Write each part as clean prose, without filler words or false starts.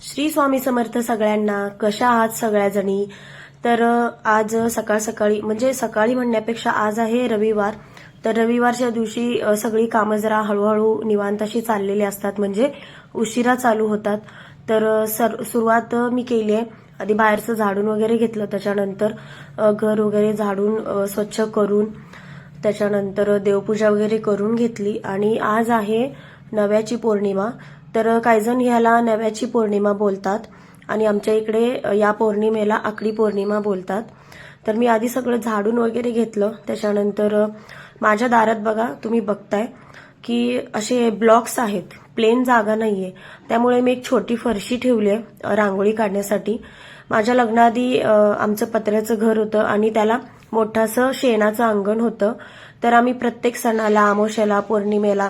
श्री स्वामी समर्थ सगळ्यांना. कशा आहात सगळ्याजणी? तर आज सकाळ सकाळी म्हणजे सकाळी म्हणण्यापेक्षा आज आहे रविवार. तर रविवारच्या दिवशी सगळी कामं जरा हळूहळू निवांत अशी चाललेली असतात, म्हणजे उशिरा चालू होतात. तर सुरुवात मी केली आहे. आधी बाहेरचं झाडून वगैरे घेतलं, त्याच्यानंतर घर वगैरे झाडून स्वच्छ करून त्याच्यानंतर देवपूजा वगैरे करून घेतली. आणि आज आहे नव्याची पौर्णिमा. तर काही जण ह्याला नव्याची पौर्णिमा बोलतात आणि आमच्या इकडे या पौर्णिमेला आकडी पौर्णिमा बोलतात. तर मी आधी सगळं झाडून वगैरे घेतलं. त्याच्यानंतर माझ्या दारात बघा, तुम्ही बघताय की असे ब्लॉक्स आहेत, प्लेन जागा नाहीये. त्यामुळे मी एक छोटी फरशी ठेवली आहे रांगोळी काढण्यासाठी. माझ्या लग्नाआधी आमचं पत्र्याचं घर होतं आणि त्याला मोठंसं शेणाचं अंगण होतं. तर आम्ही प्रत्येक सणाला, अमावस्याला, पौर्णिमेला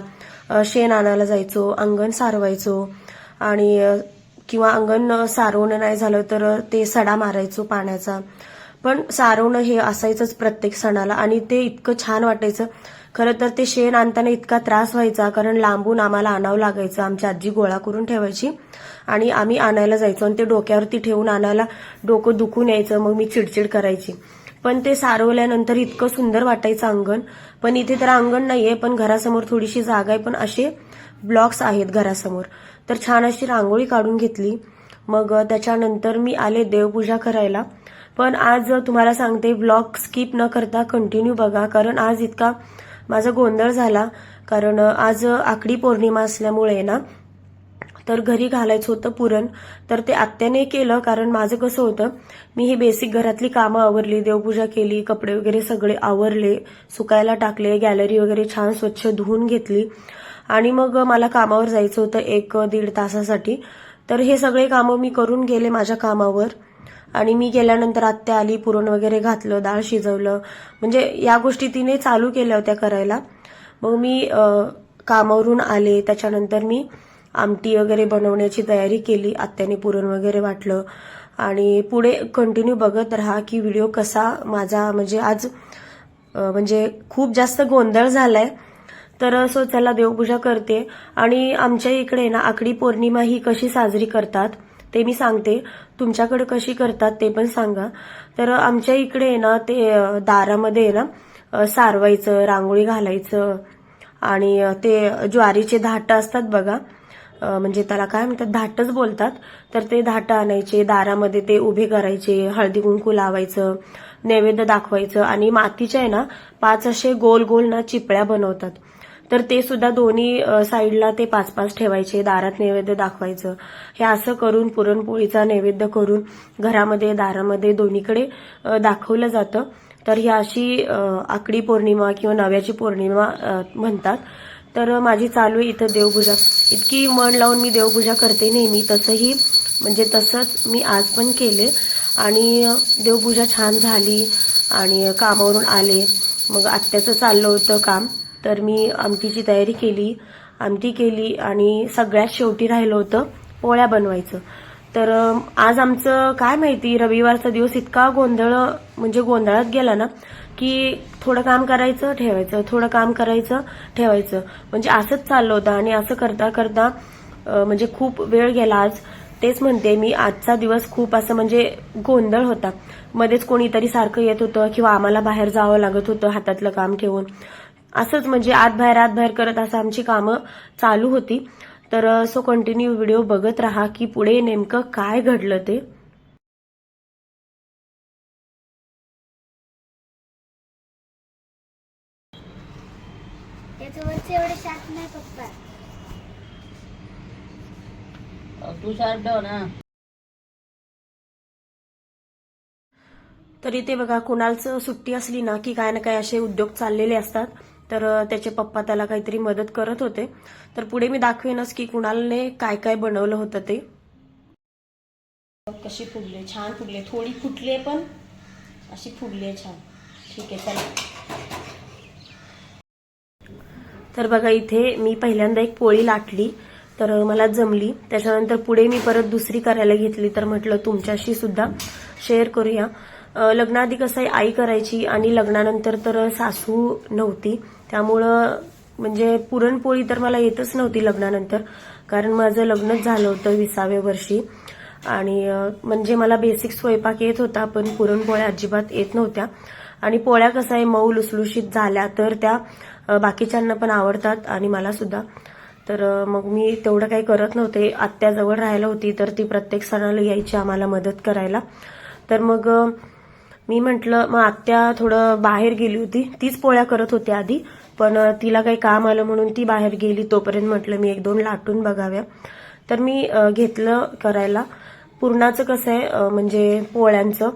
शेण आणायला जायचो, अंगण सारवायचो. आणि किंवा अंगण सारवणं नाही झालं तर ते सडा मारायचो पाण्याचा. पण सारवणं हे असायचंच प्रत्येक सणाला आणि ते इतकं छान वाटायचं. खरं तर ते शेण आणताना इतका त्रास व्हायचा, कारण लांबून आम्हाला आणावं लागायचं. आमची आजी गोळा करून ठेवायची आणि आम्ही आणायला जायचो आणि ते डोक्यावरती ठेवून आणायला डोकं दुखून यायचं. मग मी चिडचिड करायची. पण ते सारवल्यानंतर इतकं सुंदर वाटायचं अंगण. पण इथे तर अंगण नाहीये, पण घरासमोर थोडीशी जागा आहे, पण असे ब्लॉक्स आहेत घरासमोर. तर छान अशी रांगोळी काढून घेतली. मग त्याच्यानंतर मी आले देवपूजा करायला. पण आज तुम्हाला सांगते, ब्लॉग स्किप न करता कंटिन्यू बघा, कारण आज इतका माझा गोंधळ झाला. कारण आज आकडी पौर्णिमा असल्यामुळे ना, तर घरी घालायचं होतं पुरण. तर ते आत्याने केलं, कारण माझं कसं होतं, मी ही बेसिक घरातली कामं आवरली, देवपूजा केली, कपडे वगैरे सगळे आवरले, सुकायला टाकले, गॅलरी वगैरे छान स्वच्छ धुवून घेतली आणि मग मला कामावर जायचं होतं 1-1.5 तासासाठी. तर हे सगळे कामं मी करून गेले माझ्या कामावर. आणि मी गेल्यानंतर आत्या आली, पुरण वगैरे घातलं, डाळ शिजवलं, म्हणजे या गोष्टी तिने चालू केल्या होत्या करायला. मग मी कामावरून आले, त्याच्यानंतर मी आमटी वगैरे बनवण्याची तयारी केली. आत्याने पुरण वगैरे वाटलं आणि पुढे कंटिन्यू बघत राहा की व्हिडिओ कसा माझा, म्हणजे आज म्हणजे खूप जास्त गोंधळ झालाय. तर चला देवपूजा करते. आणि आमच्या इकडे ना आकडी पौर्णिमा ही कशी साजरी करतात ते मी सांगते. तुमच्याकडे कशी करतात ते पण सांगा. तर आमच्या इकडे ना ते दारामध्ये ना सारवायचं, रांगोळी घालायचं आणि ते ज्वारीचे धाट असतात बघा, म्हणजे त्याला काय म्हणतात, धाटच बोलतात. तर ते धाट आणायचे, दारामध्ये ते उभे करायचे, हळदी कुंकू लावायचं, नैवेद्य दाखवायचं. आणि मातीच्या आहे ना 5 असे गोल गोल ना चिपळ्या बनवतात. तर ते सुद्धा दोन्ही साईडला ते 5-5 ठेवायचे, दारात नैवेद्य दाखवायचं. हे असं करून पुरणपोळीचा नैवेद्य करून घरामध्ये, दारामध्ये दोन्हीकडे दाखवलं जातं. तर ही अशी आकडी पौर्णिमा किंवा नव्याची पौर्णिमा म्हणतात. तर माझी चालू आहे इथं देवपूजा. इतकी मन लावून मी देवपूजा करते नेहमी, तसंही म्हणजे तसंच मी आज पण केले. आणि देवपूजा छान झाली आणि कामावरून आले. मग आत्याचं चाललं होतं काम, तर मी आमटीची तयारी केली, आमटी केली आणि सगळ्यात शेवटी राहिलं होतं पोळ्या बनवायचं. तर आज आमचं काय माहिती, रविवारचा दिवस इतका गोंधळ, म्हणजे गोंधळात गेला ना, की थोडं काम करायचं ठेवायचं, थोडं काम करायचं ठेवायचं, म्हणजे असंच चाललं होतं. आणि असं करता करता म्हणजे खूप वेळ गेला आज. तेच म्हणते मी, आजचा दिवस खूप असं म्हणजे गोंधळ होता. मध्येच कोणीतरी सारखं येत होतं किंवा आम्हाला बाहेर जावं लागत होतं हातातलं काम ठेवून. असंच म्हणजे आत बाहेर करत असं आमची कामं चालू होती. तर सो कंटिन्यू व्हिडिओ बघत राहा की पुढे नेमकं काय घडलं ते. एवढे शार्ट नाही पप्पा. तू शार्ट ठेव ना. तर इथे बघा, कुणालचं सुट्टी असली ना की काय ना काय असे उद्योग चाललेले असतात. तर त्याचे पप्पा त्याला काहीतरी मदत करत होते. तर पुढे मी दाखवेनच की कुणालने काय काय बनवलं होतं ते. कशी फुगले, छान फुगले, थोडी फुटले पण अशी फुगले छान. ठीक आहे, चला. तर बघा, इथे मी पहिल्यांदा एक पोळी लाटली, तर मला जमली. त्याच्यानंतर पुढे मी परत दुसरी करायला घेतली. तर म्हटलं तुमच्याशी सुद्धा शेअर करूया. लग्नाआधी कसं आहे, आई करायची आणि लग्नानंतर तर सासू नव्हती, त्यामुळं म्हणजे पुरणपोळी तर मला येतच नव्हती लग्नानंतर, कारण माझं लग्नच झालं होतं 20व्या वर्षी. आणि म्हणजे मला बेसिक स्वयंपाक येत होता, पण पुरणपोळ्या अजिबात येत नव्हत्या. आणि पोळ्या कसं आहे, मऊ लुसलुशीत झाल्या तर त्या बाकीच्यांना पण आवडतात आणि मला सुद्धा. तर मग मी तेवढं काही करत नव्हते. आत्याजवळ राहायला होती, तर ती प्रत्येक सणाला यायची आम्हाला मदत करायला. तर मग मी म्हटलं, मग आत्या थोडं बाहेर गेली होती, तीच पोळ्या करत होती आधी, पण तिला काही काम आलं म्हणून ती बाहेर गेली. तोपर्यंत म्हटलं मी 1-2 लाटून बघाव्या. तर मी घेतलं करायला. पुरणाचं कसं आहे, म्हणजे पोळ्यांचं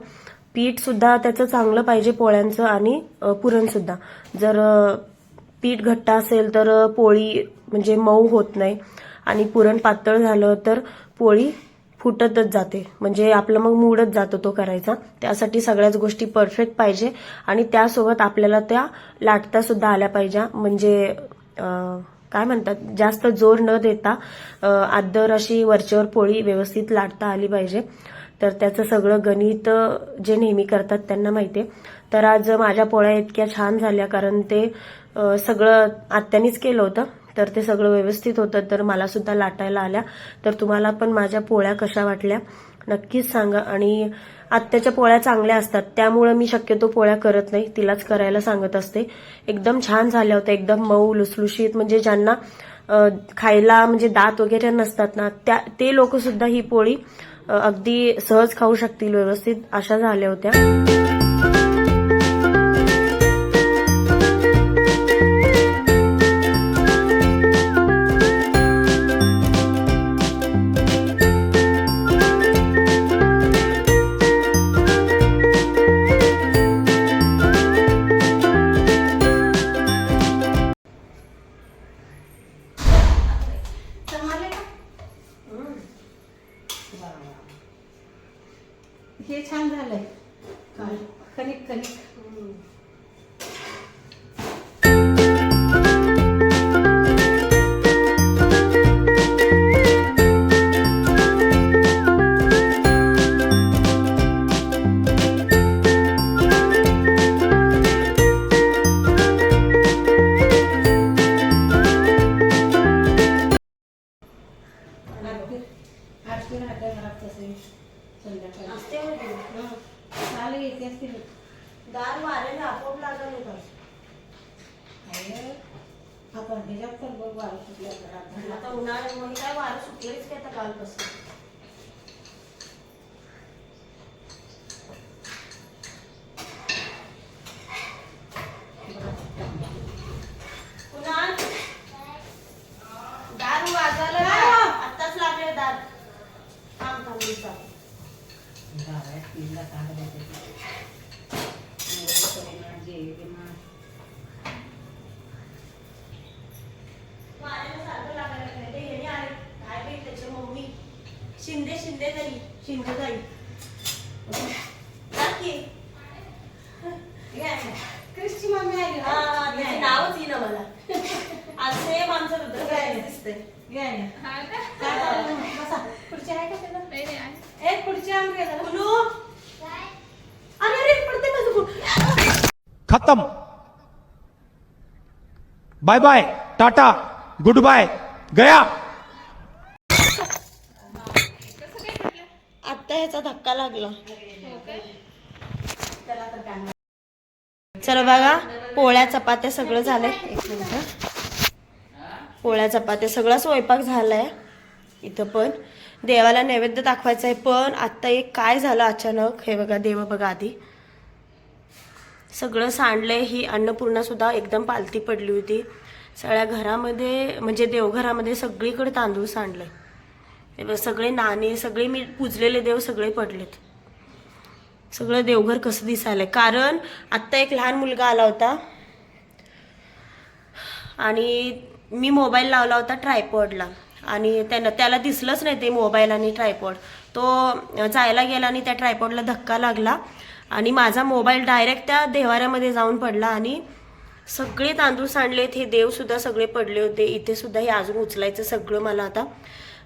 पीठ सुद्धा त्याचं चांगलं पाहिजे पोळ्यांचं, आणि पुरण सुद्धा. जर पीठ घट्ट असेल तर पोळी म्हणजे मऊ होत नाही, आणि पुरण पातळ झालं तर पोळी फुटतच जाते, म्हणजे आपलं मग मूडच जातो तो करायचा. त्यासाठी सगळ्याच गोष्टी परफेक्ट पाहिजे, आणि त्यासोबत आपल्याला त्या लाटता सुद्धा आल्या पाहिजे. म्हणजे काय म्हणतात, जास्त जोर न देता आदर अशी वरच्यावर पोळी व्यवस्थित लाटता आली पाहिजे. तर त्याचं सगळं गणित जे नेहमी करतात त्यांना माहितीये. तर आज माझ्या पोळ्या इतक्या छान झाल्या, कारण ते सगळं आत्यानीच केलं होतं, तर ते सगळं व्यवस्थित होतं. तर मला सुद्धा लाटायला आल्या. तर तुम्हाला पण माझ्या पोळ्या कशा वाटल्या नक्कीच सांगा. आणि आत्याच्या पोळ्या चांगल्या असतात, त्यामुळे मी शक्यतो पोळ्या करत नाही, तिलाच करायला सांगत असते. एकदम छान झाल्या होत्या, एकदम मऊ लुसलुशीत. म्हणजे ज्यांना खायला म्हणजे दात वगैरे नसतात ना, ते लोक सुद्धा ही पोळी अगदी सहज खाऊ शकतील व्यवस्थित, अशा झाल्या होत्या. हे छान झालंय. कणिक कणिक आरती राहते घरात तसे संध्याकाळी चालेल येते असतील. दार वाऱ्याने आपोआप लागले का? आता ह्याच्यात तर बघ वारं सुटल्या घरात. आता उन्हाळ्यामुळे काय वारं सुटलेच की आता कालपासून. दार वाजायला आताच लागले दार. थांब थांब दिवसा. शिंदे ताई क्रिस्टी मम्मी आली. नावच येईना मला. आज सेम आमचं रुद्र दिसतंय. बसा. खुर्ची आहे का त्याला? एक खुर्ची आण रे जरा. कुलू. अरे पडते माझं फुट. खत्म. Bye bye, tata, goodbye, गया. आता ह्याचा धक्का लागला. चला बघा, पोळ्या चपात्या सगळं झालंय. एक मिनिट. पोळ्या चपात्या सगळा स्वयंपाक झालाय. इथं पण देवाला नैवेद्य दाखवायचा आहे. पण आता एक काय झालं अचानक, हे बघा, देव बघा आधी सगळं सांडलंय. ही अन्नपूर्णा सुद्धा एकदम पालती पडली होती. सगळ्या घरामध्ये म्हणजे देवघरामध्ये सगळीकडे तांदूळ सांडलंय. सगळे नाणे, सगळे मी पूजलेले देव सगळे पडलेत. सगळं देवघर कसं दिसायलंय. कारण आत्ता एक लहान मुलगा आला होता आणि मी मोबाईल लावला होता ट्रायपॉडला, आणि त्याला दिसलंच नाही ते मोबाईल आणि ट्रायपॉड. तो जायला गेला आणि त्या ट्रायपॉडला धक्का लागला आणि माझा मोबाईल डायरेक्ट त्या देवाऱ्यामध्ये जाऊन पडला आणि सगळे तांदूळ सांडलेत. हे देव सुद्धा सगळे पडले होते. इथे सुद्धा हे अजून उचलायचं सगळं मला आता.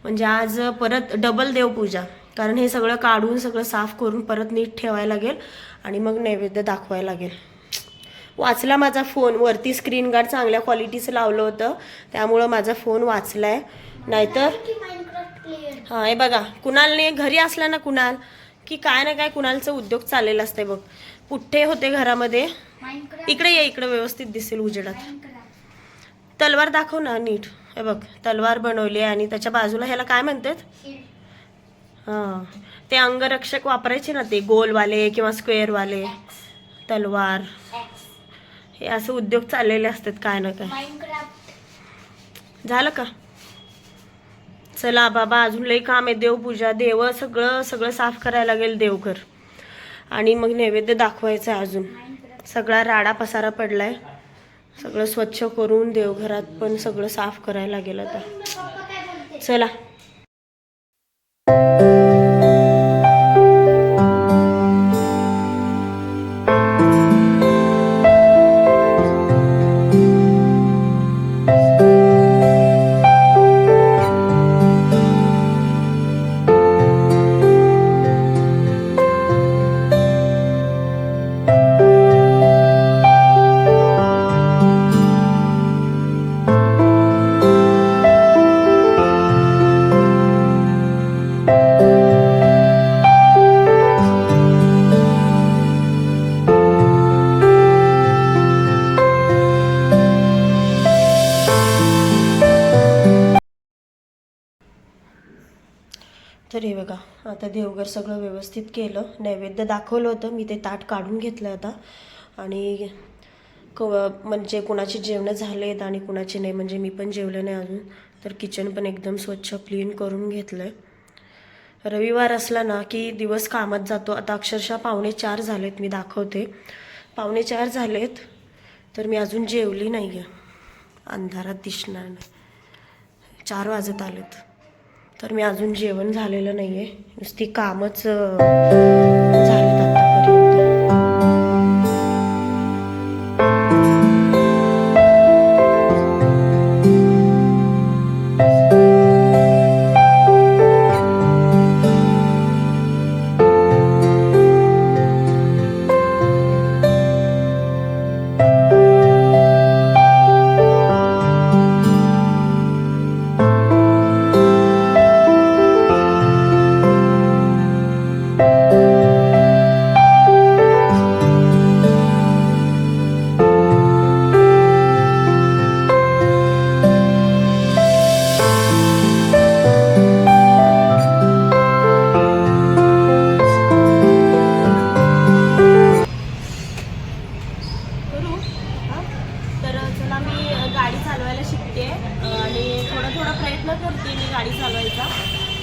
म्हणजे आज परत डबल देवपूजा, कारण हे सगळं काढून सगळं साफ करून परत नीट ठेवायला लागेल आणि मग नैवेद्य दाखवायला लागेल. वाचला माझा फोन. वरती स्क्रीन गार्ड चांगल्या क्वालिटीचं लावलं होतं, त्यामुळं माझा फोन वाचलाय. नाहीतर क्लिअर. हा हे बघा, कुणालने घरी असला ना कुणाल की काय ना काय कुणालचं उद्योग चाललेला असते बघ. पुठ्ठे होते घरामध्ये. माइनक्राफ्ट. इकडे ये, इकडे व्यवस्थित दिसेल उजेडात. माइनक्राफ्ट. तलवार दाखव ना नीट. हे बघ तलवार बनवली आहे आणि त्याच्या बाजूला ह्याला काय म्हणतात? शिल्ड. हा, ते अंगरक्षक वापरायचे ना, ते गोलवाले किंवा स्क्वेअरवाले तलवार. एक्स. हे असं उद्योग चाललेले असतात काय ना काय. माइनक्राफ्ट. झालं का? चला बाबा, अजून लई काम आहे. देवपूजा, देव सगळं सगळं साफ करायला लागेल देवघर. आणि मग नैवेद्य दाखवायचं आहे अजून. माइनक्राफ्ट. सगळा राडा पसारा पडलाय. सगळं स्वच्छ करून देवघरात पण सगळं साफ करायला लागेल आता. पप्पा काय बोलते? चला. तर हे बघा, आता देवघर सगळं व्यवस्थित केलं. नैवेद्य दाखवलं होतं मी, ते ताट काढून घेतलं आता. आणि म्हणजे कुणाची जेवणं झालेत आणि कुणाचे नाही, म्हणजे मी पण जेवले नाही अजून. तर किचन पण एकदम स्वच्छ क्लीन करून घेतलं आहे. रविवार असला ना की दिवस कामात जातो. आता अक्षरशः 3:45 झालेत, मी दाखवते 3:45 झालेत. तर मी अजून जेवली नाही आहे. अंधारात दिसणार नाही. 4 वाजत आलेत. तर मी अजून जेवण झालेलं नाही आहे. नुसती कामच झालीत आतापर्यंत.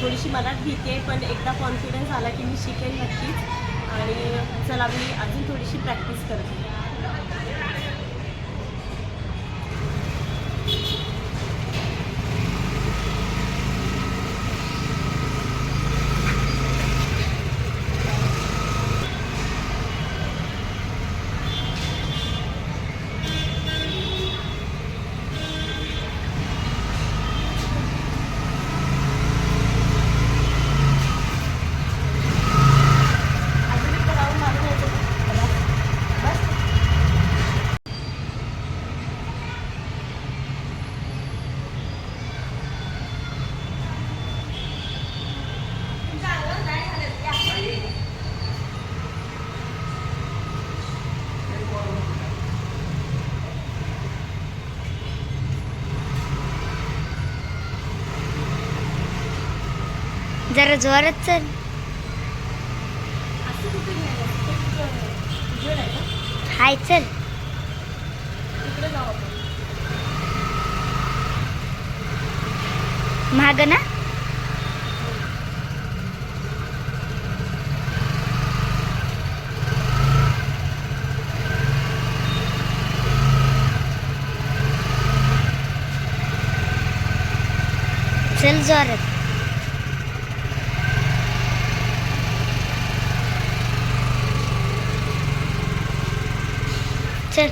थोडीशी मनात भीती आहे, पण एकदा कॉन्फिडन्स आला की मी शिकेल नक्कीच. आणि चला मी अजून थोडीशी प्रॅक्टिस करते. जरा जोरात चल. हाय चल. माग ना. चल जोरात. चल.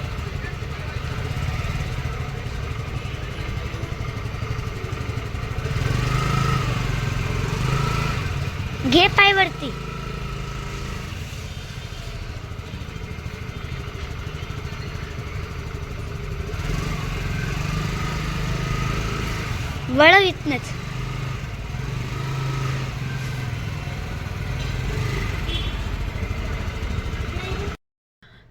घे पाय वरती. वळव इथनच.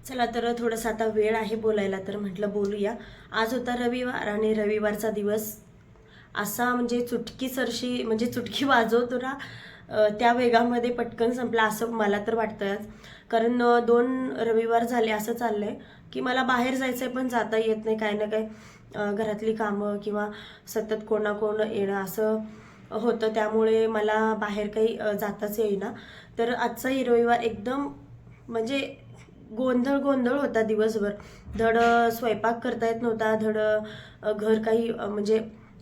चला तर थोडंसं आता वेळ आहे बोलायला, तर म्हटलं बोलूया. आज होता रविवार आणि रविवारचा दिवस असा म्हणजे चुटकीसरशी म्हणजे चुटकी वाजवतो ना त्या वेगामध्ये पटकन संपला असं मला तर वाटतं. कारण 2 रविवार झाले असं चाललंय की मला बाहेर जायचंय पण जाता येत नाही, काय ना काय घरातली कामं किंवा सतत कोण येणं असं होतं, त्यामुळे मला बाहेर काही जाताच येईना. तर आजचाही रविवार एकदम म्हणजे गोंधळ होता दिवसभर. धड स्वयंपाक करता येत नव्हता, धड घर काही म्हणजे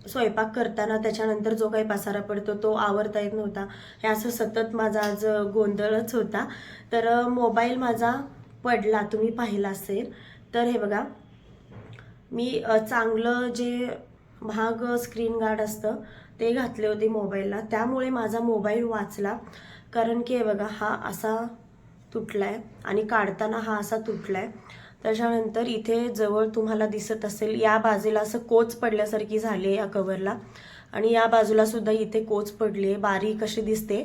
स्वयंपाक करताना त्याच्यानंतर जो काही पसारा पडतो तो आवरता येत नव्हता. हे असं सतत माझा आज गोंधळच होता. तर मोबाईल माझा पडला, तुम्ही पाहिला असेल तर. हे बघा, मी चांगलं जे महाग स्क्रीन गार्ड असतं ते घातले होते मोबाईलला, त्यामुळे माझा मोबाईल वाचला. कारण की हे बघा, हा असा तुटलाय आणि काढताना हा असा तुटलाय. त्याच्यानंतर इथे जवळ तुम्हाला दिसत असेल या बाजूला असं कोच पडल्यासारखी झाली आहे या कव्हरला, आणि या बाजूला सुद्धा इथे कोच पडली आहे. बारीक अशी दिसते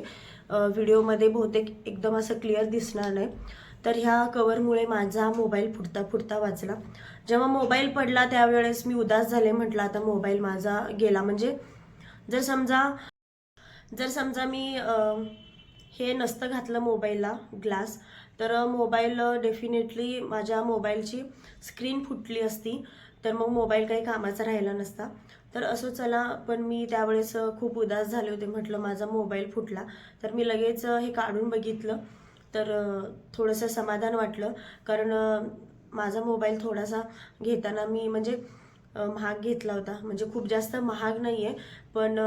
व्हिडिओमध्ये, बहुतेक एकदम असं क्लिअर दिसणार नाही. तर ह्या कव्हरमुळे माझा मोबाईल फुटता वाचला. जेव्हा मोबाईल पडला त्यावेळेस मी उदास झाले, म्हटलं आता मोबाईल माझा गेला. म्हणजे जर समजा मी हे नसतं घातलं मोबाईलला ग्लास, तर मोबाईल डेफिनेटली माझ्या मोबाईलची स्क्रीन फुटली असती, तर मग मोबाईल काही कामाचा राहिला नसता. तर असं चला, पण मी त्यावेळेस खूप उदास झाले होते, म्हटलं माझा मोबाईल फुटला. तर मी लगेच हे काढून बघितलं, तर थोडंसं समाधान वाटलं. कारण माझा मोबाईल थोडासा घेताना मी म्हणजे महाग घेतला होता, म्हणजे खूप जास्त महाग नाही आहे, पण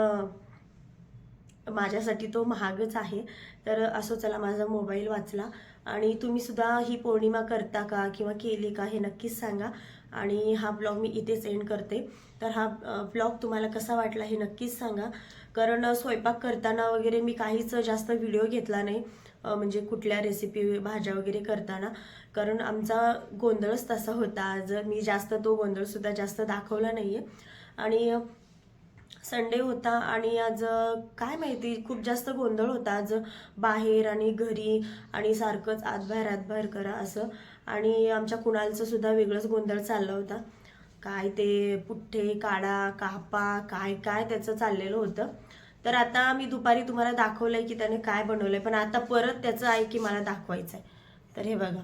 माझ्यासाठी तो महागच आहे. तर असं चला, माझा मोबाईल वाचला. आणि तुम्ही सुद्धा ही पौर्णिमा करता का किंवा केली का हे नक्कीच सांगा. आणि हा ब्लॉग मी इथेच एंड करते. तर हा ब्लॉग तुम्हाला कसा वाटला हे नक्कीच सांगा. कारण स्वयंपाक करताना वगैरे मी काहीच जास्त व्हिडिओ घेतला नाही, म्हणजे कुठल्या रेसिपी भाज्या वगैरे करताना, कारण आमचा गोंधळच तसा होता. आज मी जास्त तो गोंधळसुद्धा जास्त दाखवला नाही आहे. आणि संडे होता आणि आज काय माहिती खूप जास्त गोंधळ होता आज बाहेर आणि घरी, आणि सारखंच आतबाहेर करा असं. आणि आमच्या कुणालचं सुद्धा वेगळंच गोंधळ चालला होता, काय ते पुठ्ठे काढा कापा काय काय त्याचं चाललेलं होतं. तर आता मी दुपारी तुम्हाला दाखवलंय की त्याने काय बनवलंय, पण आता परत त्याचं आहे की मला दाखवायचं आहे. तर हे बघा,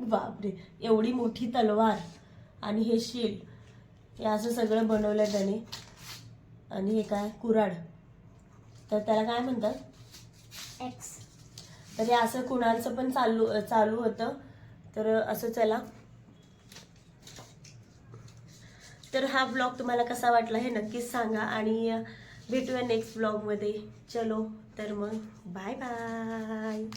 बापरे, एवढी मोठी तलवार आणि हे शील, हे असं सगळं बनवलंय त्याने. आणि हे काय कुऱ्हाड, तर त्याला काय म्हणतात, एक्स. तर हे असं कुणालचं पण चालू होतं. तर असं चला, तर हा ब्लॉग तुम्हाला कसा वाटला हे नक्कीच सांगा, आणि भेटूया नेक्स्ट ब्लॉगमध्ये. चलो तर मग बाय बाय.